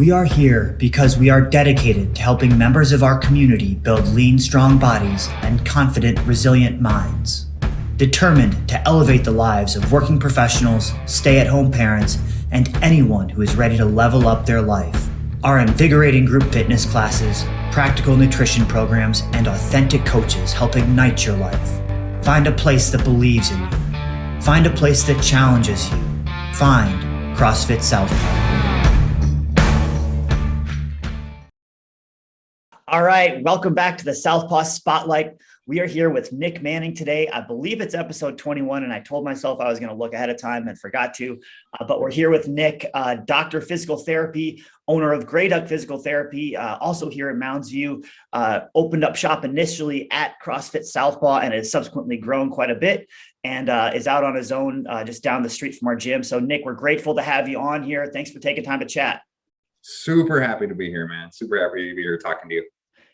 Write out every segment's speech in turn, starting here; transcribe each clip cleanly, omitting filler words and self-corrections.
We are here because we are dedicated to helping members of our community build lean, strong bodies and confident, resilient minds. Determined to elevate the lives of working professionals, stay-at-home parents, and anyone who is ready to level up their life. Our invigorating group fitness classes, practical nutrition programs, and authentic coaches help ignite your life. Find a place that believes in you. Find a place that challenges you. Find CrossFit Southpaw. All right, welcome back to the Southpaw Spotlight. We are here with Nick Manning today. I believe it's episode 21, and I told myself I was going to look ahead of time and forgot to. But we're here with Nick, Doctor of Physical Therapy, owner of Grey Duck Physical Therapy, also here in Mounds View. Opened up shop initially at CrossFit Southpaw and has subsequently grown quite a bit, and is out on his own just down the street from our gym. So, Nick, we're grateful to have you on here. Thanks for taking time to chat. Super happy to be here, man. Super happy to be here talking to you.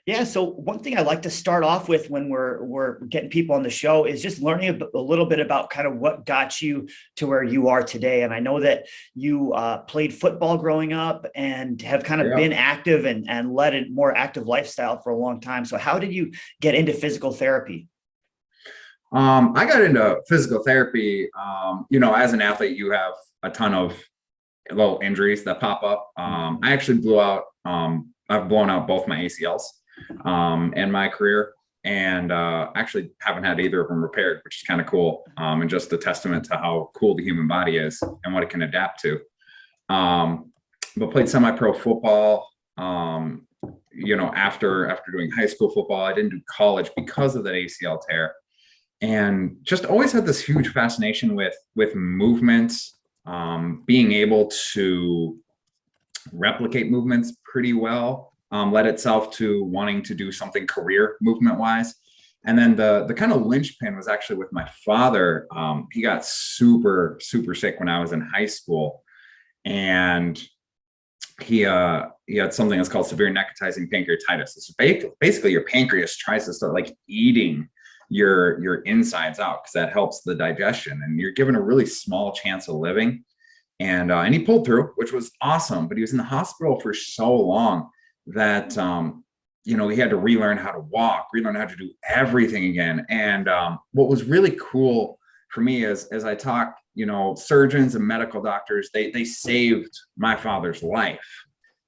Yeah. So one thing I like to start off with when we're getting people on the show is just learning a little bit about kind of what got you to where you are today. And I know that you played football growing up and have kind of been active and led a more active lifestyle for a long time. So how did you get into physical therapy? I got into physical therapy, as an athlete, you have a ton of little injuries that pop up. I actually I've blown out both my ACLs in my career, and actually haven't had either of them repaired, which is kind of cool, and just a testament to how cool the human body is and what it can adapt to. But played semi-pro football, after doing high school football. I didn't do college because of that ACL tear, and just always had this huge fascination with movements, being able to replicate movements pretty well. Led itself to wanting to do something career movement wise. And then the kind of linchpin was actually with my father. He got super, super sick when I was in high school, and he had something that's called severe necrotizing pancreatitis. It's basically your pancreas tries to start like eating your insides out, because that helps the digestion, and you're given a really small chance of living. And he pulled through, which was awesome, but he was in the hospital for so long that he had to relearn how to walk, relearn how to do everything again. And what was really cool for me is, as I talk, surgeons and medical doctors, they saved my father's life,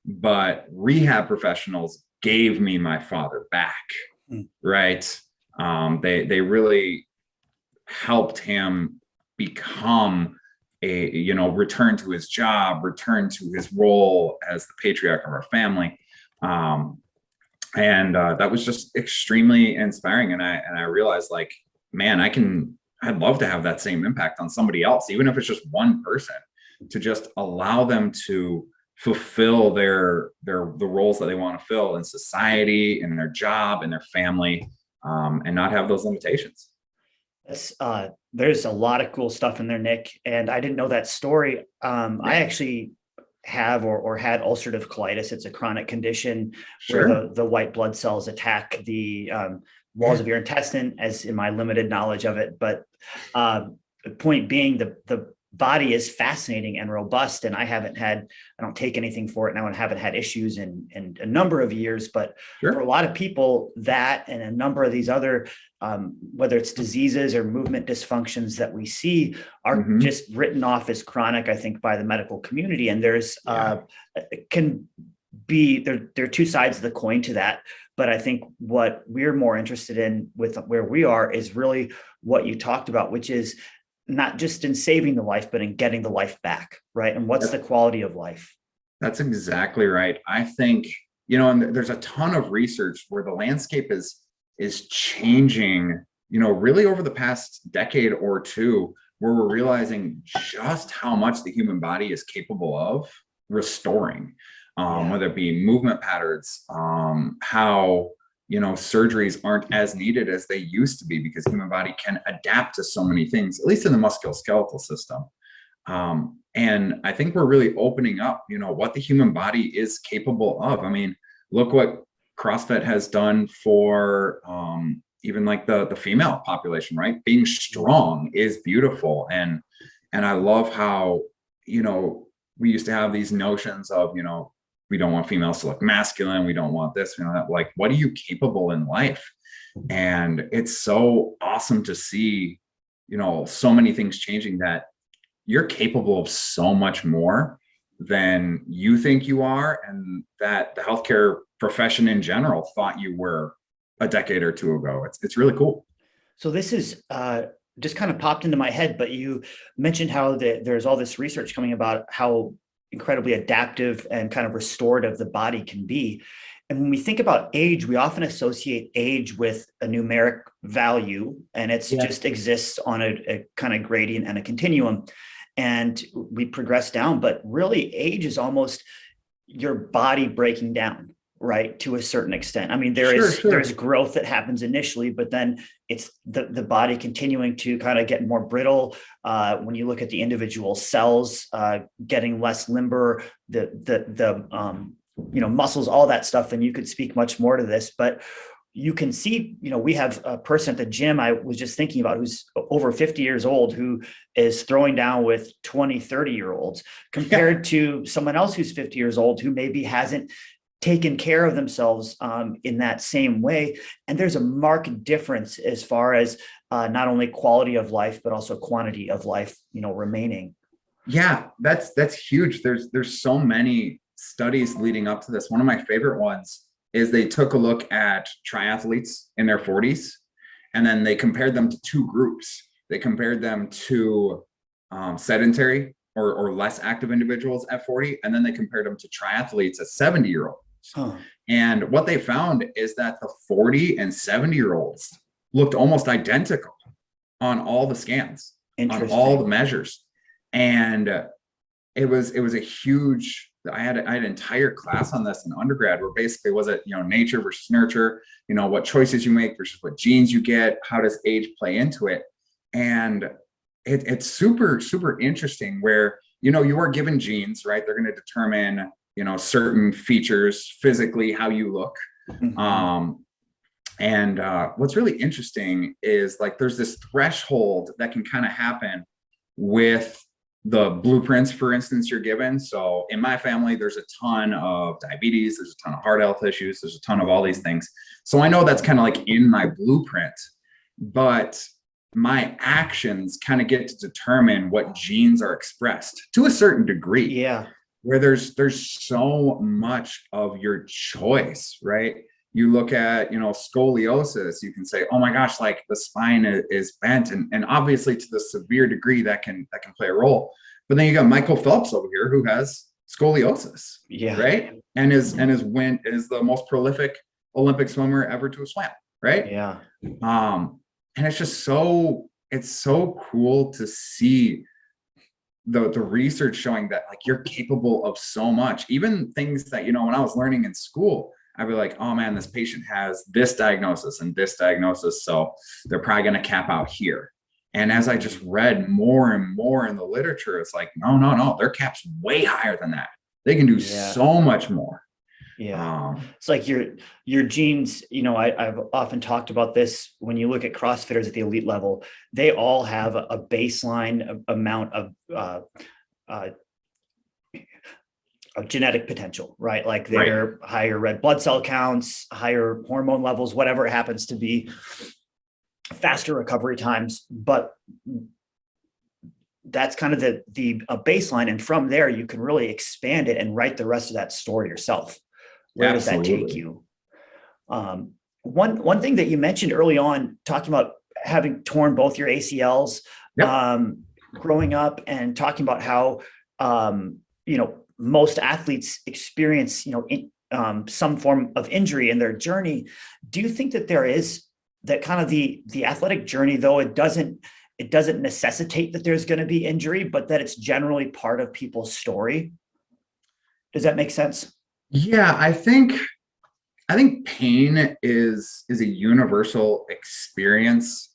but rehab professionals gave me my father back. Right? They really helped him become return to his job, return to his role as the patriarch of our family. That was just extremely inspiring. And I realized, like, man, I'd love to have that same impact on somebody else, even if it's just one person, to just allow them to fulfill the roles that they want to fill in society, in their job, in their family, and not have those limitations. There's a lot of cool stuff in there, Nick. And I didn't know that story. I actually have or had ulcerative colitis. It's a chronic condition where the white blood cells attack the walls of your intestine, as in my limited knowledge of it. But the point being, the body is fascinating and robust, and I don't take anything for it now and haven't had issues in a number of years. But for a lot of people, that and a number of these other whether it's diseases or movement dysfunctions that we see are just written off as chronic, I think, by the medical community. And there are two sides of the coin to that. But I think what we're more interested in with where we are is really what you talked about, which is not just in saving the life, but in getting the life back, right? And what's the quality of life? That's exactly right. I think, and there's a ton of research where the landscape is changing, really over the past decade or two, where we're realizing just how much the human body is capable of restoring, whether it be movement patterns, how surgeries aren't as needed as they used to be, because the human body can adapt to so many things, at least in the musculoskeletal system. And I think we're really opening up, what the human body is capable of. I mean, look what CrossFit has done for even like the female population, right? Being strong is beautiful. And I love how, we used to have these notions of, we don't want females to look masculine. We don't want this, that. Like, what are you capable in life? And it's so awesome to see, so many things changing, that you're capable of so much more than you think you are, and that the healthcare profession in general thought you were a decade or two ago. It's really cool. So this is just kind of popped into my head, but you mentioned how there's all this research coming about how incredibly adaptive and kind of restorative the body can be. And when we think about age, we often associate age with a numeric value, and it's just exists on a kind of gradient and a continuum. And we progress down, but really age is almost your body breaking down, right? To a certain extent. I mean, there's growth that happens initially, but then it's the body continuing to kind of get more brittle. When you look at the individual cells, getting less limber, the muscles, all that stuff, and you could speak much more to this, but you can see, we have a person at the gym I was just thinking about who's over 50 years old, who is throwing down with 20, 30-year-olds compared to someone else who's 50 years old who maybe hasn't taken care of themselves in that same way. And there's a marked difference as far as not only quality of life, but also quantity of life, remaining. Yeah, that's huge. There's so many studies leading up to this. One of my favorite ones is they took a look at triathletes in their 40s, and then they compared them to two groups. They compared them to sedentary or less active individuals at 40, and then they compared them to triathletes at 70-year-olds. Huh. And what they found is that the 40 and 70-year-olds looked almost identical on all the scans, on all the measures. And it was a huge, I had an entire class on this in undergrad, where basically was it, nature versus nurture, what choices you make versus what genes you get, how does age play into it? And it's super, super interesting where, you are given genes, right? They're going to determine, certain features physically, how you look. Mm-hmm. And what's really interesting is, like, there's this threshold that can kind of happen with the blueprints, for instance, you're given. So in my family, there's a ton of diabetes, there's a ton of heart health issues, there's a ton of all these things. So I know that's kind of like in my blueprint, but my actions kind of get to determine what genes are expressed to a certain degree. Yeah. Where there's so much of your choice, right? You look at, scoliosis, you can say, oh my gosh, like the spine is bent. And obviously to the severe degree that can play a role. But then you got Michael Phelps over here who has scoliosis, right? And is the most prolific Olympic swimmer ever to swim, right? Yeah. And it's just it's so cool to see the research showing that, like, you're capable of so much, even things that, when I was learning in school, I'd be like, oh man, this patient has this diagnosis and this diagnosis, so they're probably going to cap out here. And as I just read more and more in the literature, it's like, no, their cap's way higher than that. They can do so much more. Yeah. It's like your genes, I've often talked about this. When you look at CrossFitters at the elite level, they all have a baseline amount of genetic potential, right? Like their higher red blood cell counts, higher hormone levels, whatever it happens to be, faster recovery times. But that's kind of the baseline. And from there, you can really expand it and write the rest of that story yourself. Where does that take you? One thing that you mentioned early on, talking about having torn both your ACLs, growing up, and talking about how, most athletes experience, some form of injury in their journey. Do you think that there is that kind of the athletic journey, though it doesn't necessitate that there's going to be injury, but that it's generally part of people's story? Does that make sense? Yeah, I think pain is a universal experience.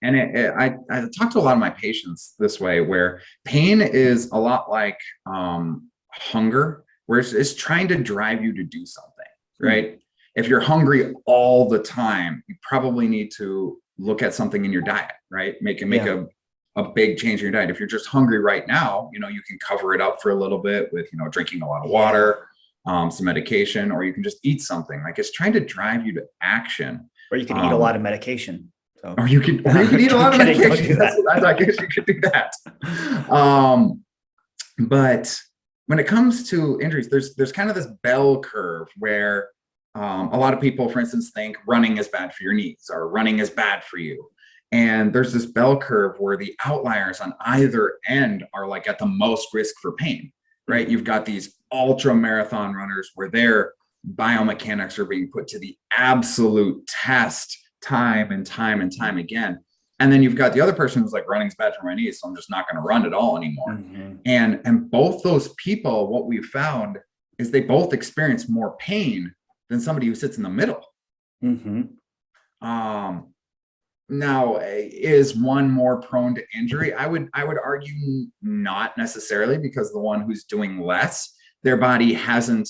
And I talk to a lot of my patients this way, where pain is a lot like hunger, where it's trying to drive you to do something, right? Mm-hmm. If you're hungry all the time, you probably need to look at something in your diet, right? Make a a big change in your diet. If you're just hungry right now, you know, you can cover it up for a little bit with, you know, drinking a lot of water, some medication, or you can just eat something. Like, it's trying to drive you to action. Or you can eat a lot of medication. So. Or you can eat a lot of medication. I guess you could do that. But when it comes to injuries, there's kind of this bell curve where a lot of people, for instance, think running is bad for your knees or running is bad for you. And there's this bell curve where the outliers on either end are like at the most risk for pain, right? You've got these ultra marathon runners where their biomechanics are being put to the absolute test time and time and time again. And then you've got the other person who's like, running's bad for my knees, so I'm just not going to run at all anymore. Mm-hmm. And both those people, what we've found is they both experience more pain than somebody who sits in the middle. Mm-hmm. Now, is one more prone to injury? I would argue not necessarily, because the one who's doing less, their body hasn't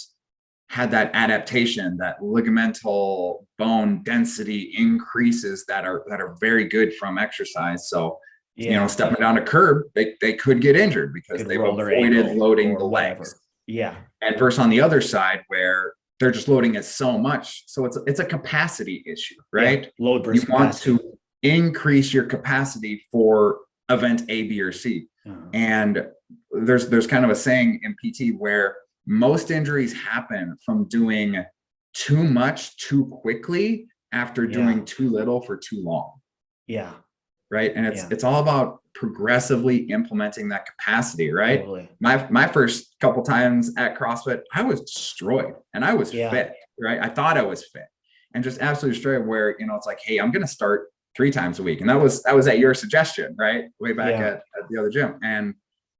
had that adaptation, that ligamental bone density increases that are very good from exercise. So, you know, stepping down a curb, they could get injured because they've avoided loading the legs. Yeah. And versus on the other side where they're just loading it so much. So it's a capacity issue, right? Yeah. Load versus capacity. You want to increase your capacity for event A, B, or C. And there's kind of a saying in PT where most injuries happen from doing too much too quickly after doing too little for too long. Yeah. Right. And it's all about progressively implementing that capacity, right? Totally. My first couple times at CrossFit, I was destroyed and I was fit, right? I thought I was fit and just absolutely destroyed, where, you know, it's like, hey, I'm going to start 3 times a week. And that was at your suggestion, right? Way back at the other gym. And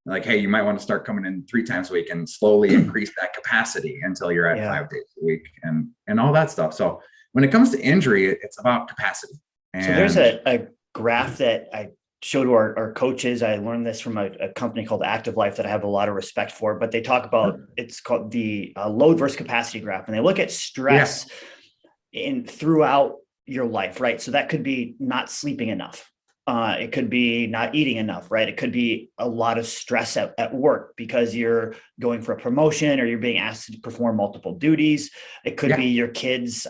like, hey, you might want to start coming in 3 times a week and slowly increase that capacity until you're at 5 days a week and all that stuff. So when it comes to injury, it's about capacity. And so there's a graph that I show to our coaches. I learned this from a company called Active Life that I have a lot of respect for, but they talk about, it's called the load versus capacity graph. And they look at stress throughout your life, right? So that could be not sleeping enough. It could be not eating enough, right? It could be a lot of stress at work because you're going for a promotion or you're being asked to perform multiple duties. It could be your kids'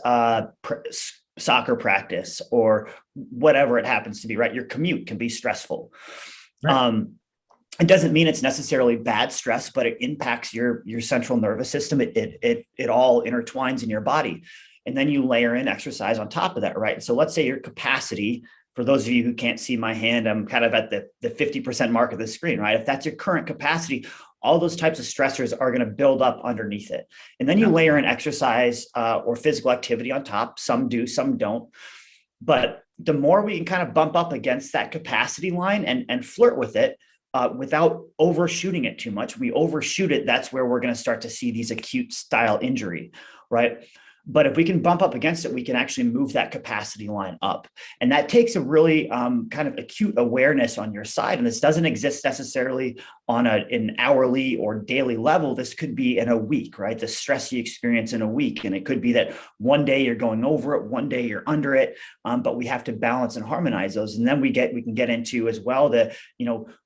soccer practice or whatever it happens to be, right? Your commute can be stressful. Right. It doesn't mean it's necessarily bad stress, but it impacts your central nervous system. It all intertwines in your body. And then you layer in exercise on top of that, right? So let's say your capacity, for those of you who can't see my hand, I'm kind of at the 50% mark of the screen, right? If that's your current capacity, all those types of stressors are going to build up underneath it. And then you layer in exercise or physical activity on top. Some do, some don't. But the more we can kind of bump up against that capacity line and flirt with it without overshooting it too much, we overshoot it, that's where we're going to start to see these acute style injury, right? But if we can bump up against it, we can actually move that capacity line up. And that takes a really kind of acute awareness on your side. And this doesn't exist necessarily on an hourly or daily level. This could be in a week, right? The stress you experience in a week. And it could be that one day you're going over it, one day you're under it. But we have to balance and harmonize those. And then we can get into as well the,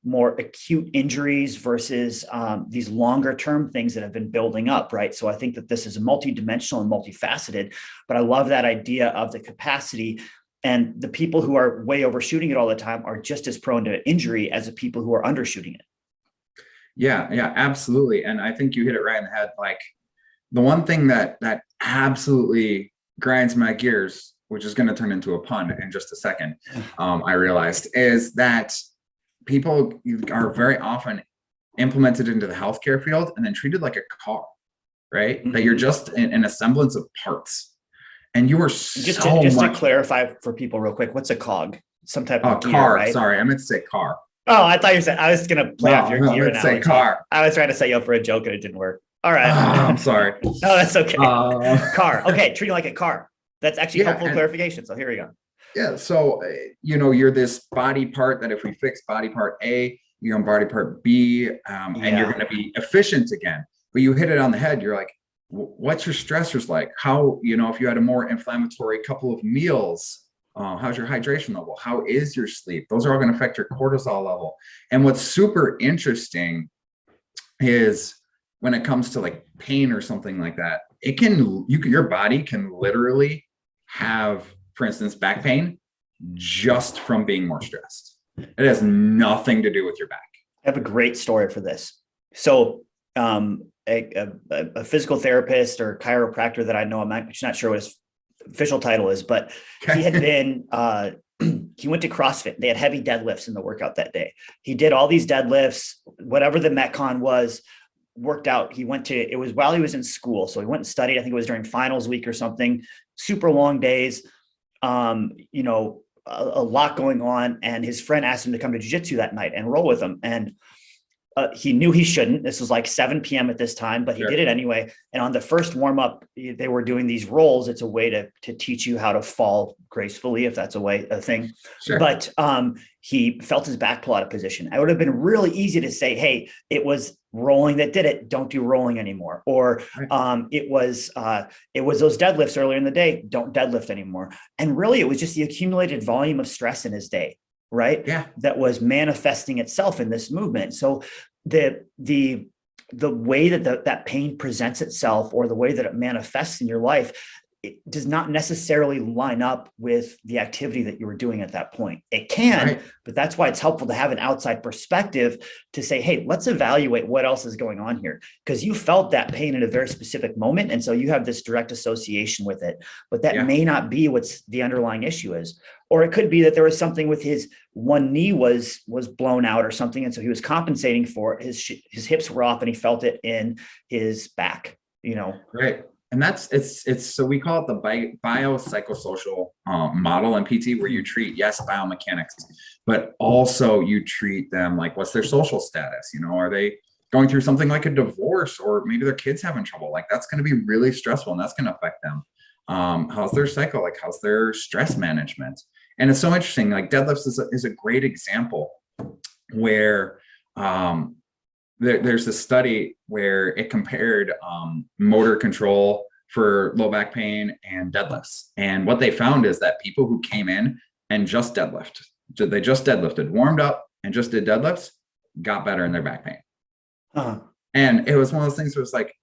more acute injuries versus these longer term things that have been building up, right? So I think that this is multidimensional and multifaceted, but I love that idea of the capacity. And the people who are way overshooting it all the time are just as prone to injury as the people who are undershooting it. Yeah, absolutely. And I think you hit it right in the head. Like the one thing that absolutely grinds my gears, which is going to turn into a pun in just a second, I realized, is that people are very often implemented into the healthcare field and then treated like a car, right? Mm-hmm. That you're just an assemblance of parts. And you are just to clarify for people real quick, what's a cog? Some type of gear, car, right? Sorry, I meant to say car. Oh, I thought you said I was going to play off your gear analogy. Say car. I was trying to set you up for a joke and it didn't work. All right. I'm sorry. No, that's okay. Car. Okay, treating like a car. That's actually helpful clarification. So here we go. Yeah. So, you're this body part that if we fix body part A, you're on body part B, and you're going to be efficient again. But you hit it on the head. You're like, what's your stressors like? How, if you had a more inflammatory couple of meals, How's your hydration level? How is your sleep? Those are all going to affect your cortisol level. And what's super interesting is when it comes to like pain or something like that, your body can literally have, for instance, back pain just from being more stressed. It has nothing to do with your back. I have a great story for this. So, a physical therapist or chiropractor that I know, I'm actually not sure what his official title is, but he had been, he went to CrossFit. They had heavy deadlifts in the workout that day. He did all these deadlifts, whatever the Metcon was, worked out. It was while he was in school. So he went and studied. I think it was during finals week or something, super long days, a lot going on. And his friend asked him to come to jiu-jitsu that night and roll with him. And he knew he shouldn't. This was like 7 p.m. at this time, but he did it anyway. And on the first warm up, they were doing these rolls. It's a way to teach you how to fall gracefully, if that's a thing. Sure. But he felt his back pull out of position. It would have been really easy to say, hey, it was rolling that did it. Don't do rolling anymore. Or it was those deadlifts earlier in the day. Don't deadlift anymore. And really, it was just the accumulated volume of stress in his day, right? Yeah. That was manifesting itself in this movement. So the way that pain presents itself, or the way that it manifests in your life, it does not necessarily line up with the activity that you were doing at that point. It can, but that's why it's helpful to have an outside perspective to say, hey, let's evaluate what else is going on here. Because you felt that pain in a very specific moment. And so you have this direct association with it, but that may not be what's the underlying issue is. Or it could be that there was something with his one knee was blown out or something. And so he was compensating for it. His hips were off and he felt it in his back, Right. And so we call it the biopsychosocial model in PT, where you treat, biomechanics, but also you treat them like, what's their social status? Are they going through something like a divorce, or maybe their kids having trouble? Like, that's going to be really stressful, and that's going to affect them. How's their cycle? Like, how's their stress management? And it's so interesting. Like, deadlifts is a great example where, there's a study where it compared motor control for low back pain and deadlifts. And what they found is that people who came in and just deadlifted, warmed up and just did deadlifts, got better in their back pain. Uh-huh. And it was one of those things where it's like,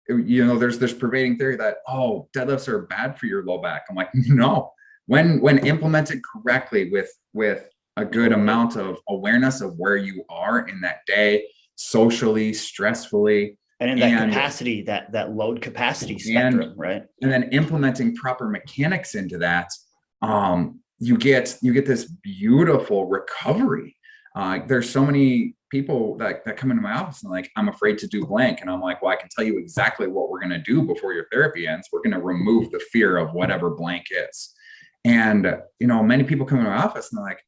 there's this pervading theory that, deadlifts are bad for your low back. I'm like, no. When implemented correctly with a good amount of awareness of where you are in that day, socially, stressfully, and in that capacity, that load capacity spectrum, right? And then implementing proper mechanics into that, you get this beautiful recovery. There's so many people that come into my office and like, I'm afraid to do blank. And I'm like, well, I can tell you exactly what we're going to do before your therapy ends. We're going to remove the fear of whatever blank is. And, many people come into my office and they're like,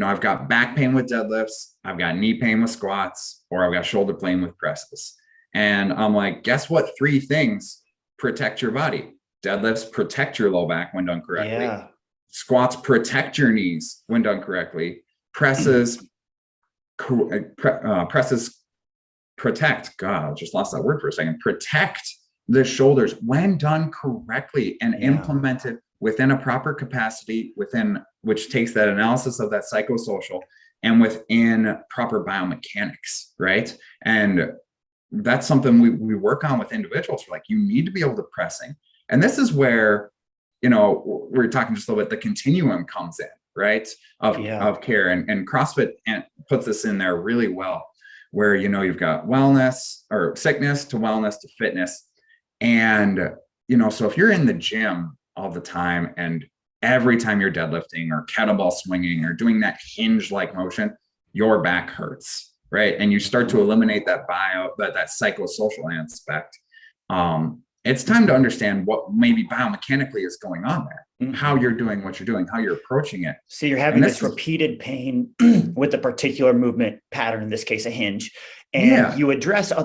I've got back pain with deadlifts, I've got knee pain with squats, or I've got shoulder pain with presses. And I'm like, guess what? 3 things protect your body. Deadlifts protect your low back when done correctly. Yeah. Squats protect your knees when done correctly. Presses protect. God, I just lost that word for a second. Protect the shoulders when done correctly and implemented within a proper capacity, which takes that analysis of that psychosocial and within proper biomechanics, right? And that's something we work on with individuals. We're like, you need to be able to pressing. And this is where, we're talking just a little bit, the continuum comes in, right? Of care. And CrossFit puts this in there really well, where, you've got wellness or sickness to wellness to fitness. And, so if you're in the gym all the time and every time you're deadlifting or kettlebell swinging or doing that hinge-like motion, your back hurts, right? And you start to eliminate that psychosocial aspect. It's time to understand what maybe biomechanically is going on there, how you're doing what you're doing, how you're approaching it. So you're having this repeated pain with a particular movement pattern, in this case, a hinge, and you address the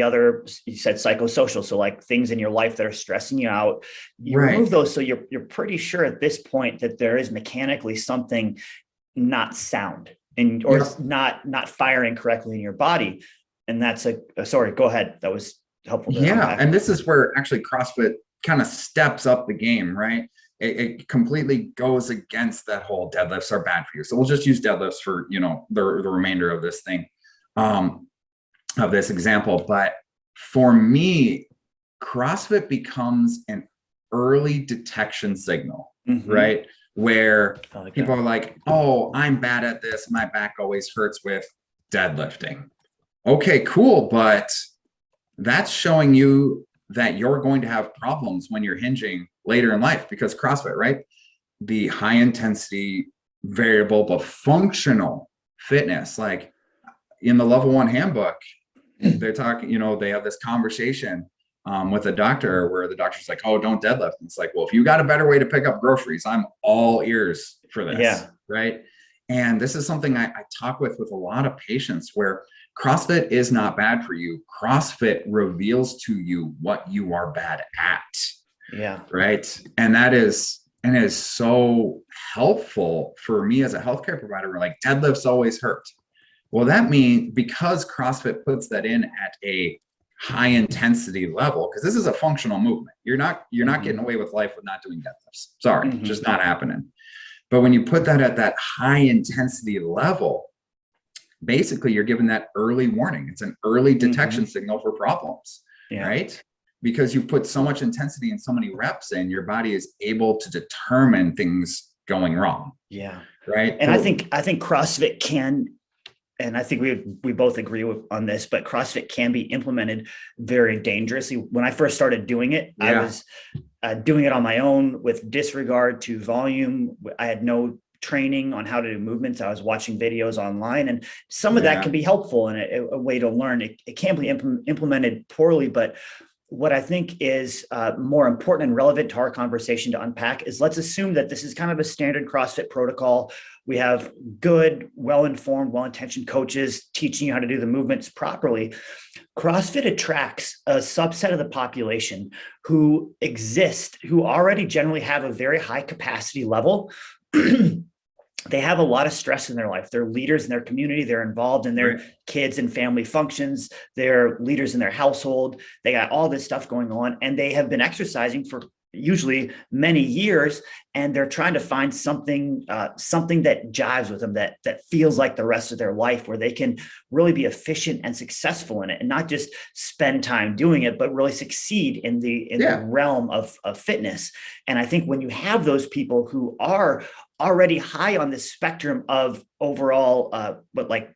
other, you said psychosocial. So like things in your life that are stressing you out, you remove those. So you're pretty sure at this point that there is mechanically something not sound or not firing correctly in your body. And that's sorry, go ahead. That was helpful. And this is where actually CrossFit kind of steps up the game, right? it completely goes against that whole deadlifts are bad for you. So we'll just use deadlifts for, you know, the remainder of this thing, of this example. But for me, CrossFit becomes an early detection signal, right? Where people are like, oh, I'm bad at this. My back always hurts with deadlifting. Okay, cool. But that's showing you that you're going to have problems when you're hinging later in life, because CrossFit, right? The high intensity, variable, but functional fitness, like in the level 1 handbook, they're talking, you know, they have this conversation with a doctor where the doctor's like, oh, don't deadlift. And it's like, well, if you got a better way to pick up groceries, I'm all ears for this. Yeah. Right. And this is something I talk with a lot of patients, where CrossFit is not bad for you. CrossFit reveals to you what you are bad at. Yeah. Right. And that is, and it is so helpful for me as a healthcare provider. We're like, deadlifts always hurt. Well, that means because CrossFit puts that in at a high intensity level, because this is a functional movement. You're not getting away with life with not doing deadlifts. Sorry, just not happening. But when you put that at that high intensity level, basically you're given that early warning. It's an early detection signal for problems, right? Because you put so much intensity and so many reps in, your body is able to determine things going wrong. Yeah. Right. And so, I think CrossFit can, and I think we both agree on this, but CrossFit can be implemented very dangerously. When I first started doing it, I was doing it on my own with disregard to volume. I had no training on how to do movements. I was watching videos online, and some of that can be helpful and a way to learn. It can be implemented poorly, but what I think is more important and relevant to our conversation to unpack is, let's assume that this is kind of a standard CrossFit protocol. We have good, well-informed, well-intentioned coaches teaching you how to do the movements properly. CrossFit attracts a subset of the population who already generally have a very high capacity level. They have a lot of stress in their life. They're leaders in their community. They're involved in their kids and family functions. They're leaders in their household. They got all this stuff going on, and they have been exercising for usually many years, and they're trying to find something that jives with them, that feels like the rest of their life, where they can really be efficient and successful in it, and not just spend time doing it, but really succeed in the realm of fitness. And I think when you have those people who are already high on the spectrum of overall, but like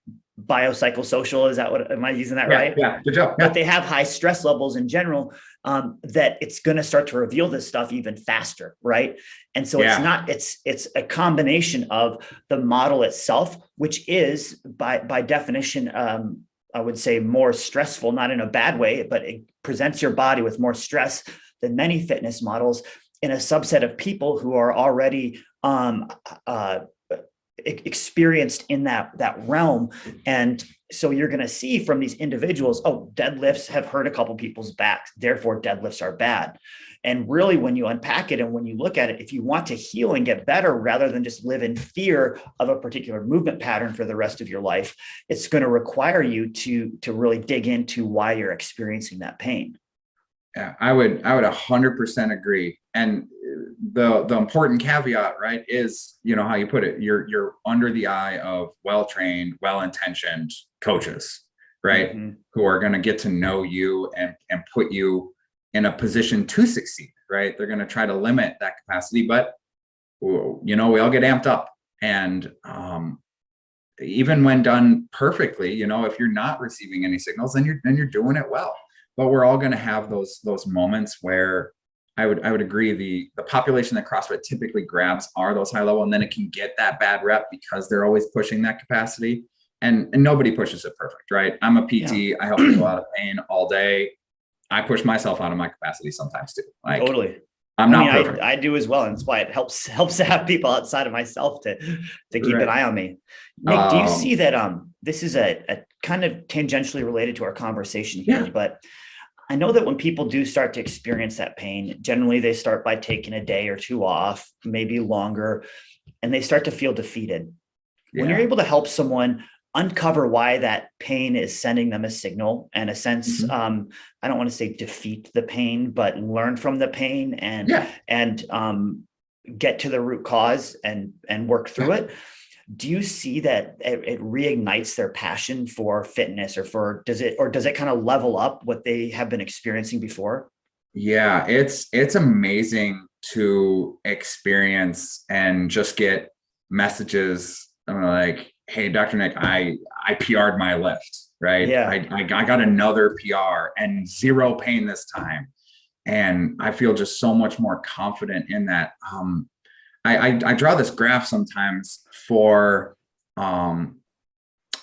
biopsychosocial, is that what, am I using that right? Yeah, good job. But they have high stress levels in general, that it's going to start to reveal this stuff even faster, right? And so it's a combination of the model itself, which is by definition, I would say more stressful, not in a bad way, but it presents your body with more stress than many fitness models in a subset of people who are already experienced in that realm. And so you're going to see from these individuals, oh, deadlifts have hurt a couple people's backs, therefore deadlifts are bad. And really, when you unpack it and when you look at it, if you want to heal and get better rather than just live in fear of a particular movement pattern for the rest of your life, it's going to require you to really dig into why you're experiencing that pain. Yeah, I would 100% agree. And the important caveat, right, is, you know, how you put it, you're under the eye of well-trained, well-intentioned coaches, right? Who are going to get to know you and put you in a position to succeed, right? They're going to try to limit that capacity, but you know, we all get amped up. And even when done perfectly, you know, if you're not receiving any signals, then you're doing it well. But we're all going to have those moments where I would agree the population that CrossFit typically grabs are those high level, and then it can get that bad rep because they're always pushing that capacity, and nobody pushes it perfect, right? I'm a PT. I help people out of pain all day. I push myself out of my capacity sometimes too. Like, totally. I'm not perfect. I do as well. And that's why it helps to have people outside of myself to keep an eye on me. Nick, do you see that this is a kind of tangentially related to our conversation here, but I know that when people do start to experience that pain, generally they start by taking a day or two off, maybe longer, and they start to feel defeated. When you're able to help someone uncover why that pain is sending them a signal, and a sense, I don't want to say defeat the pain, but learn from the pain and get to the root cause and work through it, do you see that it reignites their passion for fitness, or does it kind of level up what they have been experiencing before? Yeah, it's amazing to experience and just get messages like, "Hey, Dr. Nick, I PR'd my lift, right? Yeah. I got another PR and zero pain this time." And I feel just so much more confident in that. I draw this graph sometimes um,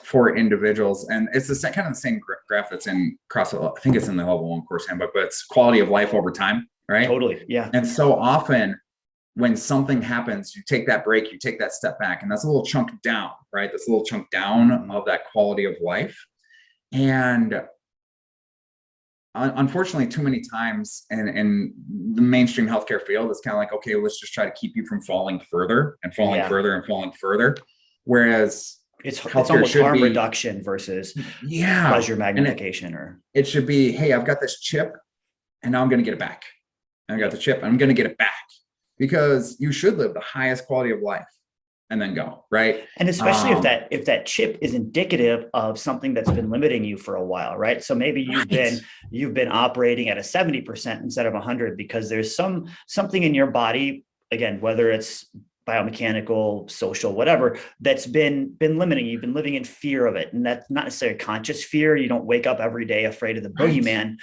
for individuals, and it's the kind of the same graph that's in CrossFit. I think it's in the level 1 course handbook, but it's quality of life over time, right? Totally. Yeah. And so often when something happens, you take that break, you take that step back, and that's a little chunk down, right? That's a little chunk down of that quality of life. And unfortunately, too many times in the mainstream healthcare field, it's kind of like, okay, let's just try to keep you from falling further and falling further and falling further. Whereas it's almost harm reduction versus pleasure magnification. It should be, hey, I've got this chip and now I'm going to get it back. I got the chip, I'm going to get it back, because you should live the highest quality of life and then go, right? And especially if that chip is indicative of something that's been limiting you for a while, right? So maybe you've been operating at a 70% instead of 100 because there's something in your body, again, whether it's biomechanical, social, whatever, that's been limiting you. You've been living in fear of it. And that's not necessarily conscious fear. You don't wake up every day afraid of the boogeyman,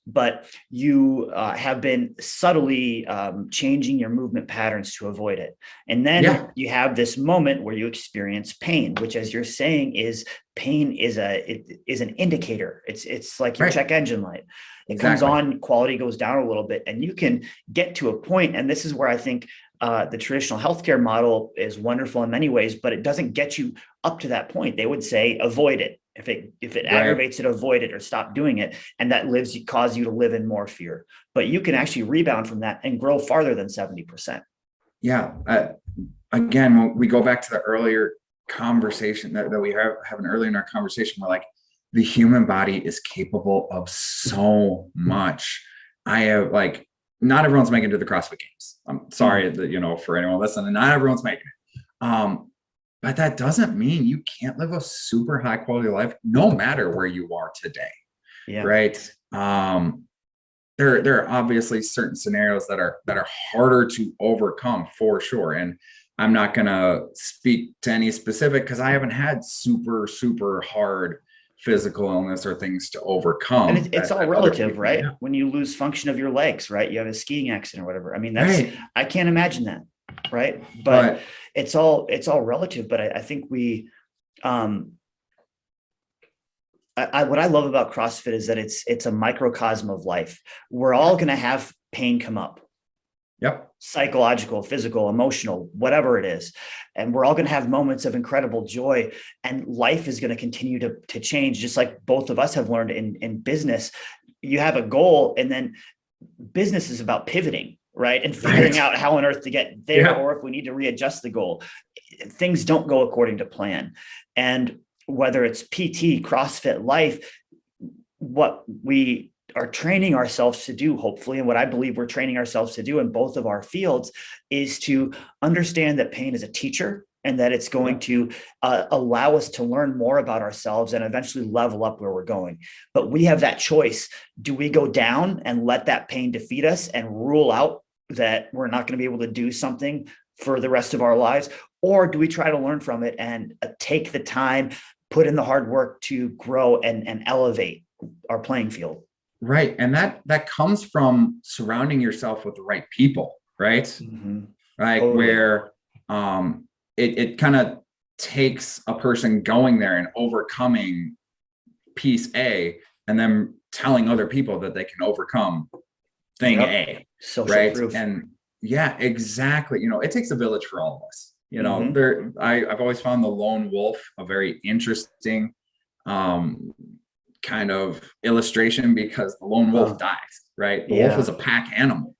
but you have been subtly changing your movement patterns to avoid it. And then you have this moment where you experience pain, which, as you're saying, is pain is an indicator. It's like your check engine light. It comes on, quality goes down a little bit, and you can get to a point. And this is where I think the traditional healthcare model is wonderful in many ways, but it doesn't get you up to that point. They would say, avoid it. If it aggravates it, avoid it or stop doing it. And that cause you to live in more fear. But you can actually rebound from that and grow farther than 70%. Yeah. Again, when we go back to the earlier conversation that we have earlier in our conversation, we're like, the human body is capable of so much. Not everyone's making it to the CrossFit Games. I'm sorry that, for anyone listening, not everyone's making it. But that doesn't mean you can't live a super high quality of life, no matter where you are today. Yeah. Right. There are obviously certain scenarios that are harder to overcome for sure. And I'm not going to speak to any specific, because I haven't had super, super hard physical illness or things to overcome. And it's all relative, right? When you lose function of your legs, right? You have a skiing accident or whatever. I mean, I can't imagine that. Right. But it's all relative. But I think what I love about CrossFit is that it's a microcosm of life. We're all going to have pain come up. Yep. Psychological, physical, emotional, whatever it is. And we're all going to have moments of incredible joy, and life is going to continue to change. Just like both of us have learned in business, you have a goal, and then business is about pivoting, right? And figuring out how on earth to get there, or if we need to readjust the goal. Things don't go according to plan. And whether it's PT, CrossFit, life, what we are training ourselves to do, hopefully, and what I believe we're training ourselves to do in both of our fields, is to understand that pain is a teacher, and that it's going to allow us to learn more about ourselves and eventually level up where we're going. But we have that choice. Do we go down and let that pain defeat us and rule out that we're not going to be able to do something for the rest of our lives? Or do we try to learn from it and take the time, put in the hard work to grow and elevate our playing field? Right. And that comes from surrounding yourself with the right people, right? Mm-hmm. Right. Totally. Where it kind of takes a person going there and overcoming piece A, and then telling other people that they can overcome thing A. Social right. Proof. And yeah, exactly. It takes a village for all of us. I've always found the lone wolf a very interesting kind of illustration, because the lone wolf dies, right? The wolf is a pack animal,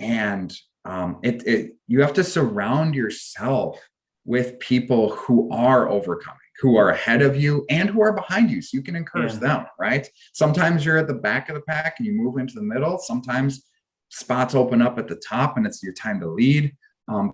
and you have to surround yourself with people who are overcoming, who are ahead of you and who are behind you, so you can encourage them, right? Sometimes you're at the back of the pack and you move into the middle. Sometimes spots open up at the top and it's your time to lead.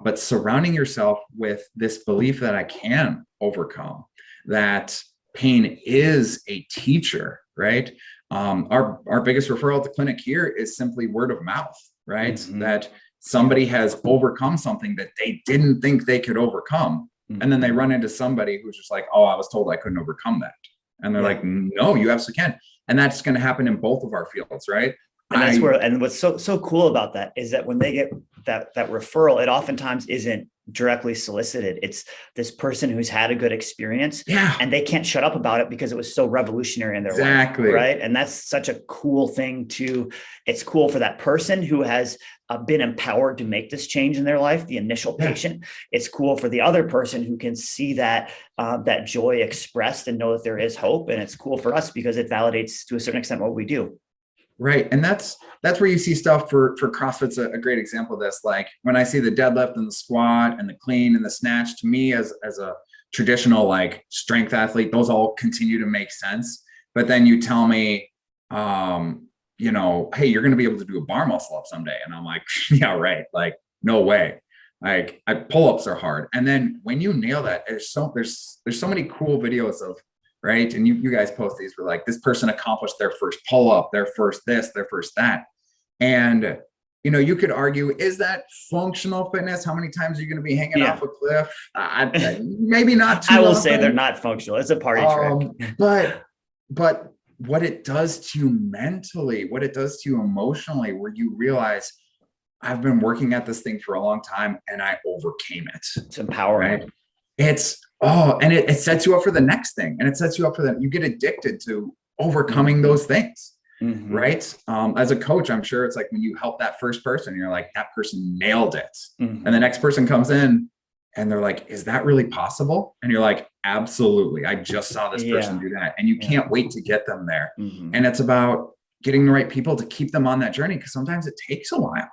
but surrounding yourself with this belief that I can overcome, that pain is a teacher, right? Our biggest referral at the clinic here is simply word of mouth, right? Mm-hmm. That somebody has overcome something that they didn't think they could overcome. Mm-hmm. And then they run into somebody who's just like, oh, I was told I couldn't overcome that. And they're like, no, you absolutely can. And that's going to happen in both of our fields, right? And that's where, and what's so cool about that is that when they get that referral, it oftentimes isn't directly solicited. It's this person who's had a good experience, and they can't shut up about it because it was so revolutionary in their life, right? And that's such a cool thing to. It's cool for that person who has been empowered to make this change in their life, the initial patient. It's cool for the other person who can see that that joy expressed and know that there is hope. And it's cool for us because it validates to a certain extent what we do. Right. And that's where you see stuff for CrossFit's a great example of this. Like when I see the deadlift and the squat and the clean and the snatch, to me as a traditional like strength athlete, those all continue to make sense. But then you tell me, you know, hey, you're going to be able to do a bar muscle up someday. And I'm like, yeah, right. Like, no way. Like pull-ups are hard. And then when you nail that, there's so many cool videos of, right. And you guys post these where like this person accomplished their first pull-up, their first this, their first that. And, you know, you could argue, is that functional fitness? How many times are you going to be hanging off a cliff? Maybe not too I will often. say they're not functional. It's a party trick. But what it does to you mentally, what it does to you emotionally, where you realize I've been working at this thing for a long time and I overcame it. It's empowering. Right? And it sets you up for the next thing. And it sets you up for that. You get addicted to overcoming those things. Mm-hmm. Right. As a coach, I'm sure it's like when you help that first person, you're like, that person nailed it. Mm-hmm. And the next person comes in and they're like, is that really possible? And you're like, absolutely. I just saw this person do that. And you can't wait to get them there. Mm-hmm. And it's about getting the right people to keep them on that journey. Because sometimes it takes a while.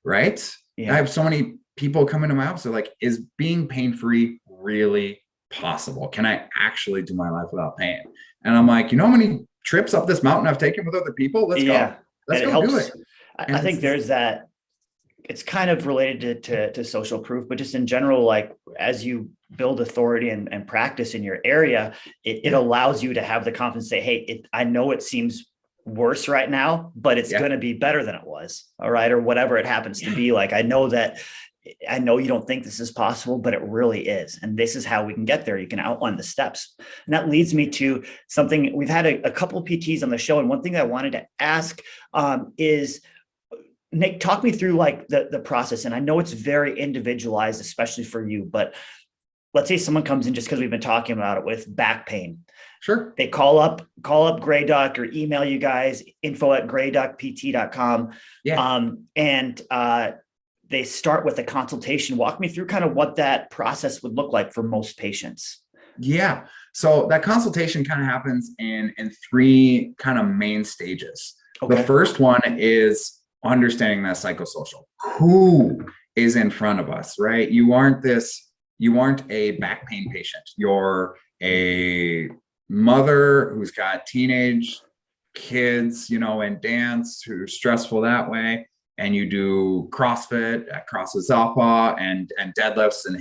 Right. Yeah. I have so many people come into my office. They're like, is being pain-free really possible? Can I actually do my life without pain? And I'm like, you know how many trips up this mountain I've taken with other people? Let's go. Let's go do it. I think there's that. It's kind of related to social proof, but just in general, like as you build authority and practice in your area, it allows you to have the confidence to say, hey, I know it seems worse right now, but it's going to be better than it was. All right. Or whatever it happens to be. Like, I know you don't think this is possible, but it really is. And this is how we can get there. You can outline the steps. And that leads me to something. We've had a couple of PTs on the show. And one thing that I wanted to ask is, Nick, talk me through like the process. And I know it's very individualized, especially for you, but let's say someone comes in just because we've been talking about it with back pain. Sure. They call up Gray Duck or email you guys, info@grayduckpt.com. And they start with a consultation. Walk me through kind of what that process would look like for most patients. Yeah. So that consultation kind of happens in three kind of main stages. Okay. The first one is understanding that psychosocial. Who is in front of us, right? You aren't a back pain patient. You're a mother who's got teenage kids, you know, and dance, who's stressful that way. And you do CrossFit, CrossFit and deadlifts and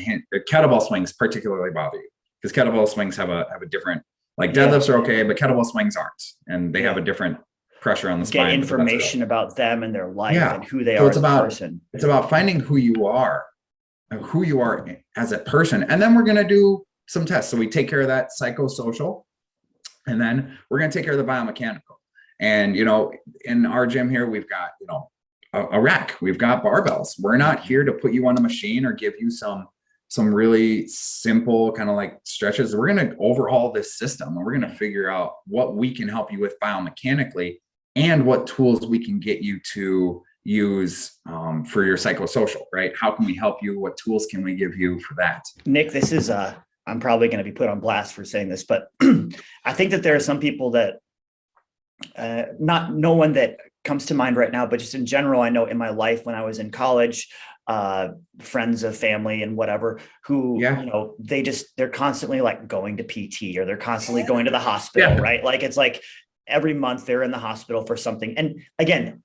kettlebell swings particularly bother you because kettlebell swings have a different, like deadlifts are okay, but kettlebell swings aren't, and they have a different pressure on the spine. Get information about them and their life and who they are as a person. It's about finding who you are as a person, and then we're going to do some tests. So we take care of that psychosocial, and then we're going to take care of the biomechanical. And you know, in our gym here, we've got a rack, we've got barbells. We're not here to put you on a machine or give you some really simple kind of like stretches. We're going to overhaul this system, and we're going to figure out what we can help you with biomechanically and what tools we can get you to use for your psychosocial, right? How can we help you? What tools can we give you for that? Nick, this is I'm probably going to be put on blast for saying this, but I think that there are some people that no one that comes to mind right now, but just in general, I know in my life when I was in college, friends of family and whatever, who, you know, they're constantly like going to PT or they're constantly going to the hospital, right? Like, it's like every month they're in the hospital for something. And again,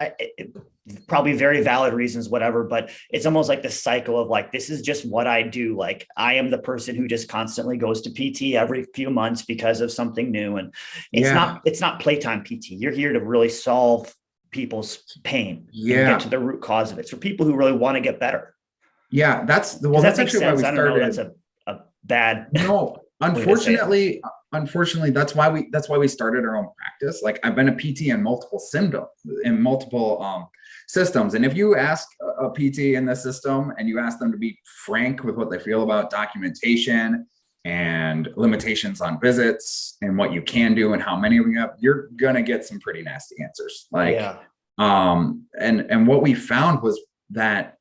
probably very valid reasons, whatever, but it's almost like the cycle of like, this is just what I do. Like I am the person who just constantly goes to PT every few months because of something new. And Yeah. it's not playtime PT. You're here to really solve people's pain and get to Yeah. the root cause of it. For people who really want to get better. Yeah. Does that That's make actually why sense? we I don't know. started. That's a bad No, way to say it. unfortunately, that's why we started our own practice. Like I've been a PT in multiple systems. And if you ask a PT in the system and you ask them to be frank with what they feel about documentation and limitations on visits and what you can do and how many of you have, you're gonna get some pretty nasty answers. Like, Yeah. and what we found was that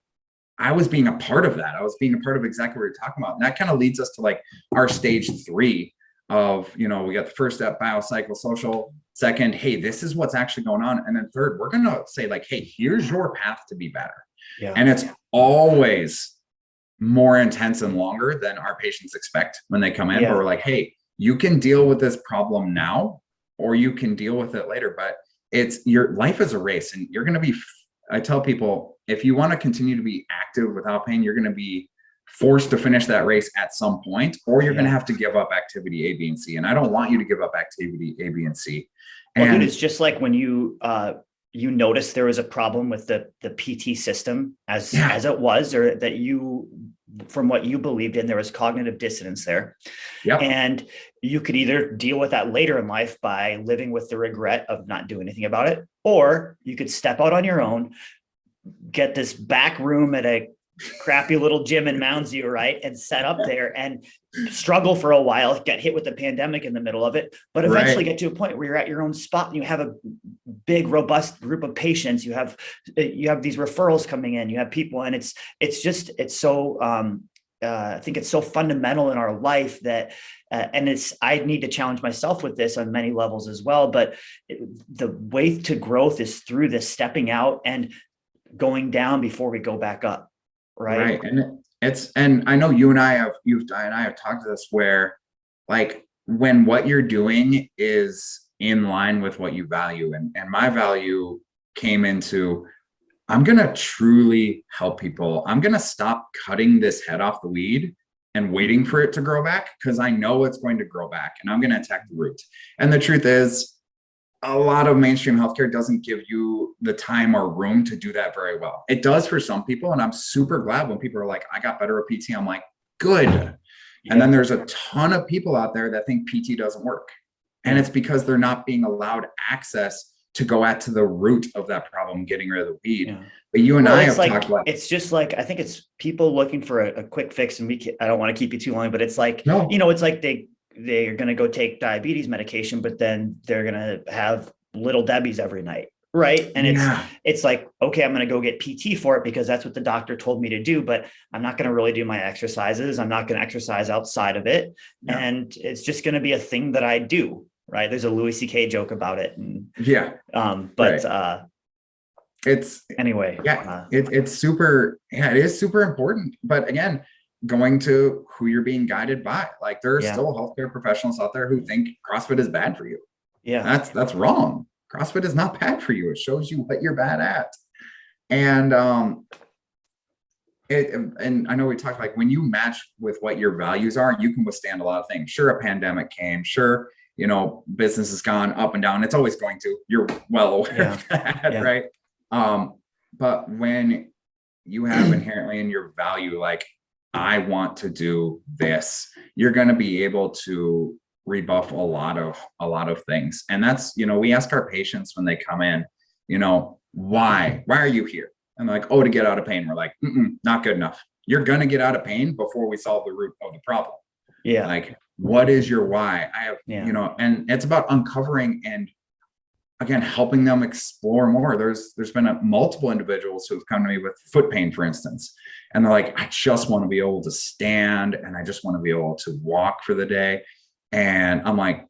I was being a part of that. I was being a part of exactly what you're talking about. And that kind of leads us to like our stage 3 of, we got the first step, biopsychosocial. Second, hey, this is what's actually going on. And then third, we're going to say like, hey, here's your path to be better. Yeah. And it's always more intense and longer than our patients expect when they come in. Yeah. But we're like, hey, you can deal with this problem now, or you can deal with it later. But your life is a race, and you're going to be, I tell people, if you want to continue to be active without pain, you're going to be forced to finish that race at some point, or you're going to have to give up activity A, B, and C. And I don't want you to give up activity A, B, and C. Well, dude, it's just like when you noticed there was a problem with the PT system as it was, or that you, from what you believed in, there was cognitive dissonance there. Yep. And you could either deal with that later in life by living with the regret of not doing anything about it, or you could step out on your own, get this back room at a crappy little gym in Mounds View, right, and set up there and struggle for a while, get hit with the pandemic in the middle of it, but eventually get to a point where you're at your own spot and you have a big, robust group of patients. You have these referrals coming in, you have people, and it's so I think it's so fundamental in our life that and I need to challenge myself with this on many levels as well, but the way to growth is through this stepping out and going down before we go back up. Right. And I know you and I have talked to this, where like when what you're doing is in line with what you value, and my value came into, I'm going to truly help people. I'm going to stop cutting this head off the weed and waiting for it to grow back, because I know it's going to grow back, and I'm going to attack the root. And the truth is, a lot of mainstream healthcare doesn't give you the time or room to do that very well. It does for some people. And I'm super glad when people are like, I got better at PT. I'm like, good. Yeah. And then there's a ton of people out there that think PT doesn't work. And it's because they're not being allowed access to go at to the root of that problem, getting rid of the weed. Yeah. But you and I have talked about, it's just like, I think it's people looking for a quick fix, and I don't want to keep you too long, but it's like, it's like they're going to go take diabetes medication, but then they're going to have Little Debbie's every night. Right. And it's like, okay, I'm going to go get PT for it because that's what the doctor told me to do, but I'm not going to really do my exercises. I'm not going to exercise outside of it. Yeah. And it's just going to be a thing that I do. Right. There's a Louis C.K. joke about it. And it's anyway. Yeah. It's super. Yeah, it is super important. But again, going to who you're being guided by. Like there are still healthcare professionals out there who think CrossFit is bad for you. Yeah. That's wrong. CrossFit is not bad for you. It shows you what you're bad at. And and I know we talked like when you match with what your values are, you can withstand a lot of things. Sure, a pandemic came. Sure, business has gone up and down. It's always going to. You're well aware of that, right? But when you have inherently in your value, like, I want to do this, you're going to be able to rebuff a lot of things. And that's, we ask our patients when they come in, why are you here? And they're like, oh, to get out of pain. We're like, not good enough. You're going to get out of pain before we solve the root of the problem. Yeah. Like, what is your why? I have, and it's about uncovering and again, helping them explore more. There's been multiple individuals who have come to me with foot pain, for instance, and they're like, I just want to be able to stand and I just want to be able to walk for the day. And I'm like,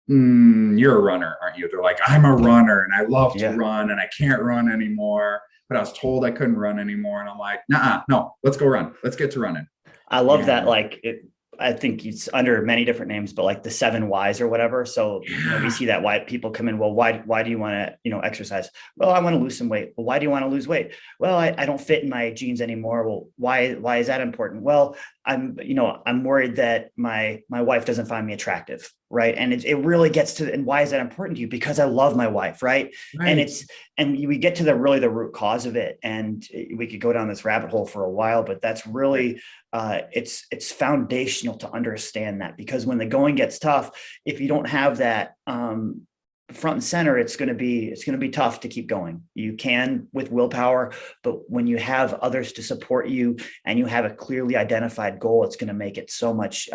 you're a runner, aren't you? They're like, I'm a runner and I love to run and I can't run anymore, but I was told I couldn't run anymore. And I'm like, no, let's go run. Let's get to running. I love that. Like I think it's under many different names, but like the 7 whys or whatever. So, we see that why people come in. Well, why do you want to, exercise? Well, I want to lose some weight. Well, why do you want to lose weight? Well, I don't fit in my jeans anymore. Well, why is that important? Well, I'm worried that my wife doesn't find me attractive. Right. And it really gets to, and why is that important to you? Because I love my wife. Right. Right. And we get to the root cause of it. And we could go down this rabbit hole for a while, but that's really, it's foundational to understand that, because when the going gets tough, if you don't have that front and center, it's going to be tough to keep going. You can with willpower, but when you have others to support you and you have a clearly identified goal, it's going to make it so much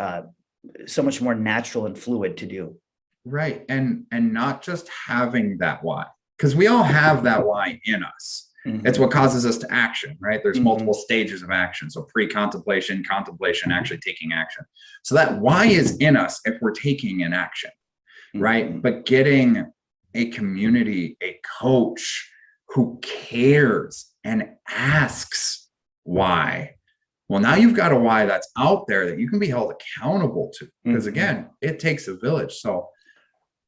more natural and fluid to do. Right. And not just having that why, because we all have that why in us. Mm-hmm. It's what causes us to action, right? There's multiple stages of action. So pre-contemplation, contemplation, actually taking action. So that why is in us if we're taking an action, right? But getting a community, a coach who cares and asks why. Well, now you've got a why that's out there that you can be held accountable to, because again, it takes a village. So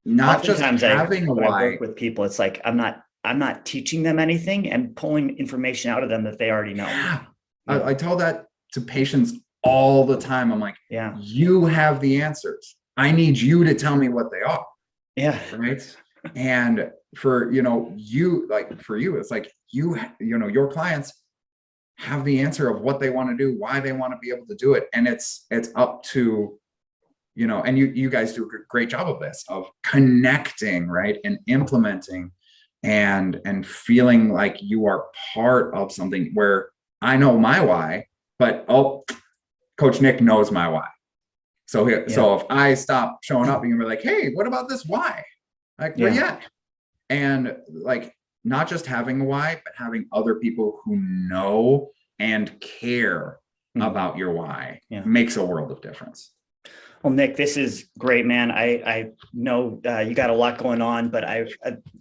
not just having a why. I work with people, it's like I'm not teaching them anything and pulling information out of them that they already know. Yeah. I tell that to patients all the time. I'm like, yeah, you have the answers. I need you to tell me what they are. Yeah. Right. And for, for you, it's like, your clients have the answer of what they want to do, why they want to be able to do it. And it's up to, and you guys do a great job of this, of connecting, right. And implementing and feeling like you are part of something where I know my why, but Coach Nick knows my why. So if I stop showing up, you can be like, hey, what about this why? Like, well, yeah. And like, not just having a why, but having other people who know and care about your why makes a world of difference. Well, Nick, this is great, man. I know you got a lot going on, but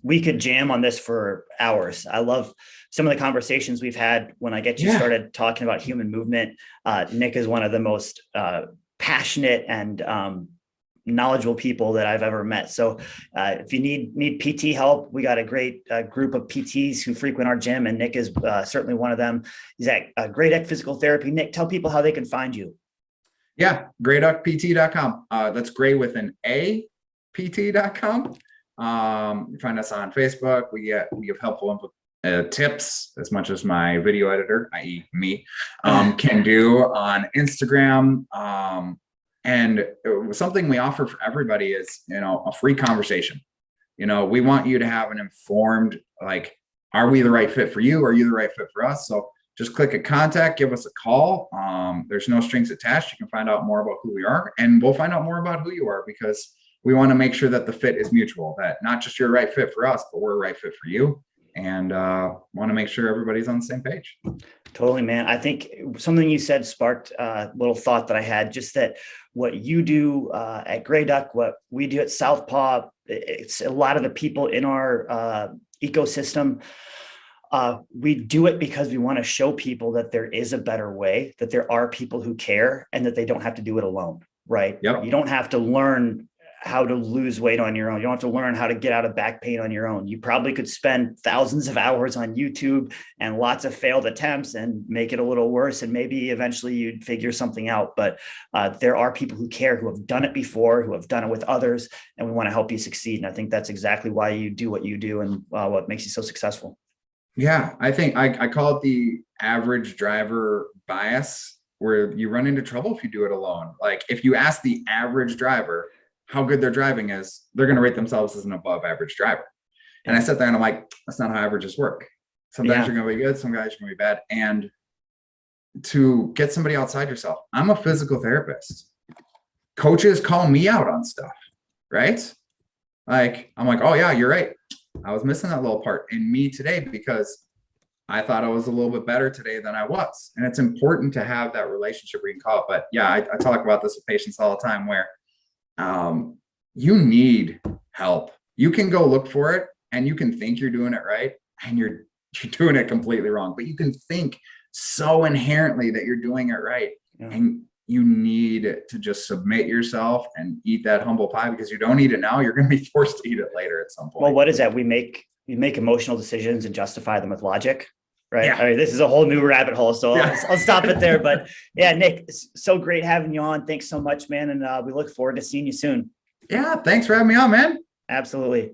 we could jam on this for hours. I love some of the conversations we've had when I get you started talking about human movement. Nick is one of the most passionate and knowledgeable people that I've ever met. So if you need PT help, we got a great group of PTs who frequent our gym, and Nick is certainly one of them. He's at Great Act Physical Therapy. Nick, tell people how they can find you. Yeah, greyduckpt.com. That's gray with an A, pt.com. You find us on Facebook. We give helpful tips as much as my video editor, i.e. me, can do on Instagram. And something we offer for everybody is, a free conversation. We want you to have an informed, like, are we the right fit for you? Are you the right fit for us? So just click a contact, give us a call. There's no strings attached. You can find out more about who we are, and we'll find out more about who you are, because we want to make sure that the fit is mutual, that not just you're a right fit for us, but we're a right fit for you. And want to make sure everybody's on the same page. Totally, man. I think something you said sparked a little thought that I had, just that what you do at Grey Duck, what we do at Southpaw, it's a lot of the people in our ecosystem. We do it because we want to show people that there is a better way, that there are people who care, and that they don't have to do it alone, right? Yep. You don't have to learn how to lose weight on your own. You don't have to learn how to get out of back pain on your own. You probably could spend thousands of hours on YouTube and lots of failed attempts and make it a little worse. And maybe eventually you'd figure something out. But there are people who care, who have done it before, who have done it with others, and we want to help you succeed. And I think that's exactly why you do what you do, and what makes you so successful. Yeah, I think I call it the average driver bias, where you run into trouble if you do it alone. Like, if you ask the average driver how good their driving is, they're going to rate themselves as an above average driver. And I sat there and I'm like, that's not how averages work. Sometimes you're going to be good, some guys are going to be bad. And to get somebody outside yourself, I'm a physical therapist. Coaches call me out on stuff, right? Like, I'm like, oh yeah, you're right. I was missing that little part in me today, because I thought I was a little bit better today than I was. And it's important to have that relationship where you can call it. But yeah, I talk about this with patients all the time, where you need help. You can go look for it, and you can think you're doing it right, and you're doing it completely wrong. But you can think so inherently that you're doing it right, and you need to just submit yourself and eat that humble pie, because you don't eat it now, you're going to be forced to eat it later at some point. Well, what is that? We make emotional decisions and justify them with logic, right? Yeah. I mean, this is a whole new rabbit hole, so Yeah. I'll stop it there. But yeah, Nick, it's so great having you on. Thanks so much, man. And we look forward to seeing you soon. Yeah. Thanks for having me on, man. Absolutely.